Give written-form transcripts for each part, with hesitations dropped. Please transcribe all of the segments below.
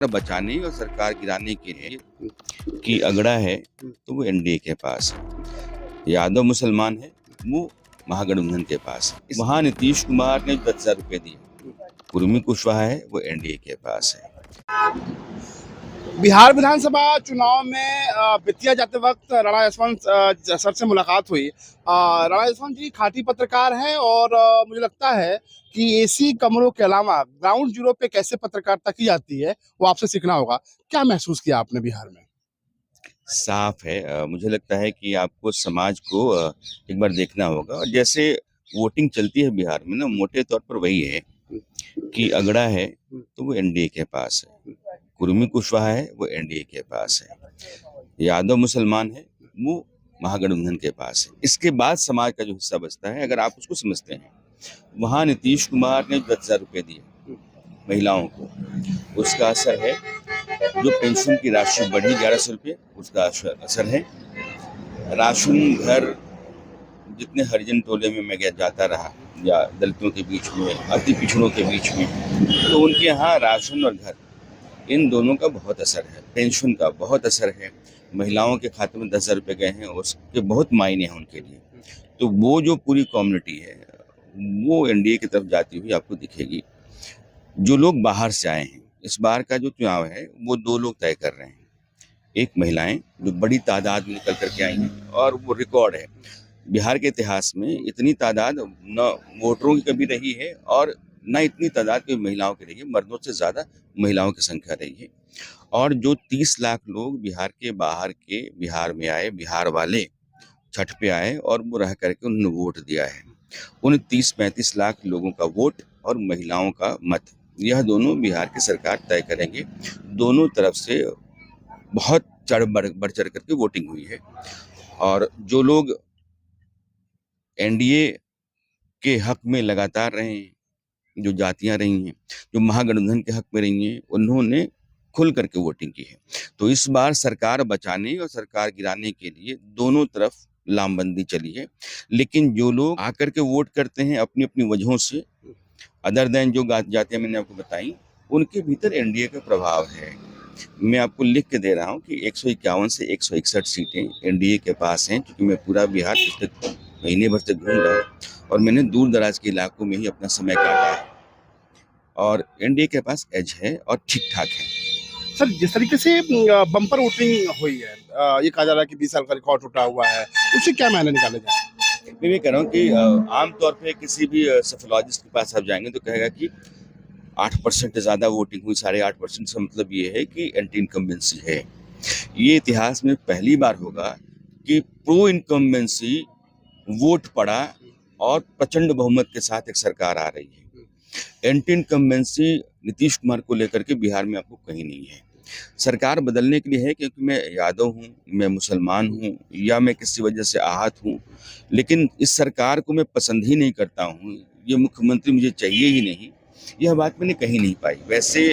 बचाने और सरकार गिराने के लिए की अगड़ा है तो वो एनडीए के पास है। यादव मुसलमान है, वो महागठबंधन के पास है। वहाँ नीतीश कुमार ने 10,000 रुपए दिए। कुर्मी कुशवाहा है, वो एनडीए के पास है। बिहार विधानसभा चुनाव में बेतिया जाते वक्त राणा यशवंत सर से मुलाकात हुई। राणा यशवंत जी खाटी पत्रकार हैं और मुझे लगता है कि एसी कमरों के अलावा ग्राउंड जीरो पे कैसे पत्रकारिता की जाती है वो आपसे सीखना होगा। क्या महसूस किया आपने बिहार में? साफ है। मुझे लगता है कि आपको समाज को एक बार देखना होगा। और जैसे वोटिंग चलती है बिहार में ना, मोटे तौर पर वही है कि अगड़ा है तो वो एनडीए के पास है। कुर्मी कुशवाहा है, वो एनडीए के पास है। यादव मुसलमान है, वो महागठबंधन के पास है। इसके बाद समाज का जो हिस्सा बचता है, अगर आप उसको समझते हैं, वहाँ नीतीश कुमार ने 10,000 रुपए दिए महिलाओं को। उसका असर है। जो पेंशन की राशि बढ़ी 1100 रुपये, उसका असर है। राशन घर जितने हरिजन टोले में मैं जाता रहा, या दलितों के बीच में, अति पिछड़ों के बीच में, तो उनके यहाँ राशन और घर, इन दोनों का बहुत असर है। पेंशन का बहुत असर है। महिलाओं के खाते में 10,000 रुपये गए हैं, उसके बहुत मायने हैं उनके लिए। तो वो जो पूरी कम्युनिटी है, वो एनडीए की तरफ जाती हुई आपको दिखेगी। जो लोग बाहर से आए हैं, इस बार का जो चुनाव है वो दो लोग तय कर रहे हैं। एक महिलाएं जो बड़ी तादाद में निकल करके आई हैं, और वो रिकॉर्ड है। बिहार के इतिहास में इतनी तादाद न वोटरों की कभी रही है, और न इतनी तादाद की महिलाओं की रही है। मर्दों से ज़्यादा महिलाओं की संख्या रही है। और जो 30 लाख लोग बिहार के बाहर के बिहार में आए, बिहार वाले छठ पे आए और वो रह करके उन्होंने वोट दिया है। उन 30-35 लाख लोगों का वोट और महिलाओं का मत, यह दोनों बिहार की सरकार तय करेंगे। दोनों तरफ से बहुत बढ़ चढ़ करके वोटिंग हुई है। और जो लोग एनडीए के हक में लगातार रहे हैं, जो जातियां रही हैं, जो महागठबंधन के हक में रही हैं, उन्होंने खुल करके वोटिंग की है। तो इस बार सरकार बचाने और सरकार गिराने के लिए दोनों तरफ लामबंदी चली है। लेकिन जो लोग आकर के वोट करते हैं अपनी अपनी वजहों से, अदर देन जो जातियां मैंने आपको बताई, उनके भीतर एनडीए का प्रभाव है। मैं आपको लिख के दे रहा हूँ कि 151 से 161 सीटें एनडीए के पास हैं, क्योंकि मैं पूरा बिहार पिछले महीने भर से घूम रहा हूँ और मैंने दूर दराज के इलाकों में ही अपना समय काटा है। और एनडीए के पास एज है और ठीक ठाक है। सर, जिस तरीके से बम्पर वोटिंग हुई है, ये कहा जा रहा है कि 20 साल का रिकॉर्ड टूटा हुआ है, उससे क्या मायने निकाले जाए? मैं ये कह रहा हूँ कि आमतौर पे किसी भी सोफोलॉजिस्ट के पास आप जाएंगे तो कहेगा कि 8% ज़्यादा वोटिंग हुई। 8.5% से मतलब ये है कि एंटी इनकम्बेंसी है। ये इतिहास में पहली बार होगा कि प्रो इनकम्बेंसी वोट पड़ा और प्रचंड बहुमत के साथ एक सरकार आ रही है। एंटी इनकम्बेंसी नीतीश कुमार को लेकर के बिहार में आपको कहीं नहीं है। सरकार बदलने के लिए है, क्योंकि मैं यादव हूँ, मैं मुसलमान हूँ, या मैं किसी वजह से आहत हूँ, लेकिन इस सरकार को मैं पसंद ही नहीं करता हूँ। ये मुख्यमंत्री मुझे चाहिए ही नहीं। यह बात मैंने कहीं नहीं पाई। वैसे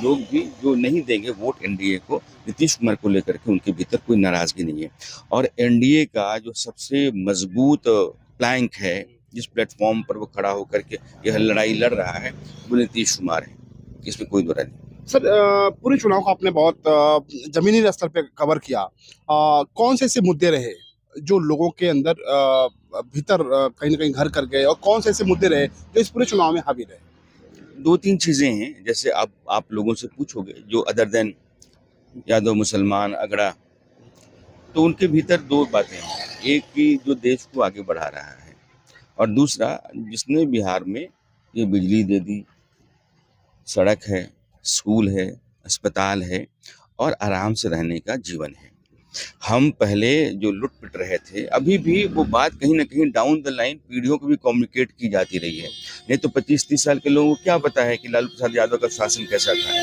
लोग भी जो नहीं देंगे वोट एनडीए को, नीतीश कुमार को लेकर के उनके भीतर कोई नाराजगी नहीं है। और एनडीए का जो सबसे मजबूत प्लैंक है, जिस प्लेटफॉर्म पर वो खड़ा होकर के यह लड़ाई लड़ रहा है, वो नीतीश कुमार है। इसमें कोई दो राय नहीं। सर, पूरे चुनाव को आपने बहुत जमीनी स्तर पे कवर किया। कौन से ऐसे मुद्दे रहे जो लोगों के अंदर भीतर कहीं ना कहीं घर कर गए, और कौन से ऐसे मुद्दे रहे जो इस पूरे चुनाव में हावी रहे? 2-3 चीजें हैं। जैसे आप लोगों से पूछोगे जो अदर देन यादव मुसलमान अगड़ा, तो उनके भीतर दो बातें हैं। एक कि जो देश को आगे बढ़ा रहा है, और दूसरा जिसने बिहार में ये बिजली दे दी, सड़क है, स्कूल है, अस्पताल है, और आराम से रहने का जीवन है। हम पहले जो लुट पिट रहे थे, अभी भी वो बात कहीं ना कहीं डाउन द लाइन पीढ़ियों को भी कम्युनिकेट की जाती रही है। नहीं तो 25-30 साल के लोगों को क्या पता है कि लालू प्रसाद यादव का शासन कैसा था।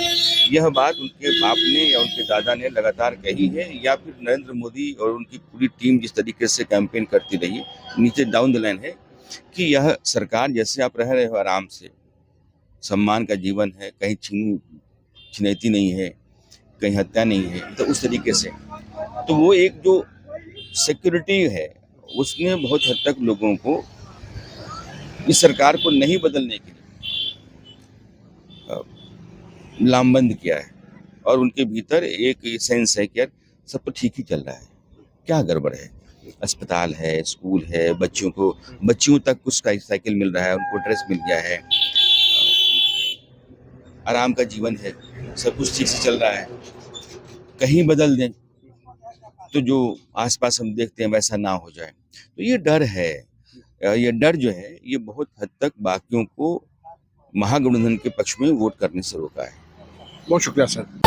यह बात उनके बाप ने या उनके दादा ने लगातार कही है, या फिर नरेंद्र मोदी और उनकी पूरी टीम जिस तरीके से कैंपेन करती रही है, नीचे डाउन द लाइन है कि यह सरकार, जैसे आप रह रहे हो आराम से, सम्मान का जीवन है, कहीं छिनैती नहीं है, कहीं हत्या नहीं है, तो उस तरीके से, तो वो एक जो सिक्योरिटी है, उसने बहुत हद तक लोगों को इस सरकार को नहीं बदलने के लिए लामबंद किया है। और उनके भीतर एक सेंस है कि यार सब तो ठीक ही चल रहा है, क्या गड़बड़ है। अस्पताल है, स्कूल है, बच्चियों तक कुछ साइकिल मिल रहा है, उनको ड्रेस मिल गया है, आराम का जीवन है, सब कुछ ठीक से चल रहा है। कहीं बदल दें तो जो आसपास हम देखते हैं वैसा ना हो जाए, तो ये डर है। ये डर जो है ये बहुत हद तक बाकियों को महागठबंधन के पक्ष में वोट करने से रोका है। बहुत शुक्रिया सर।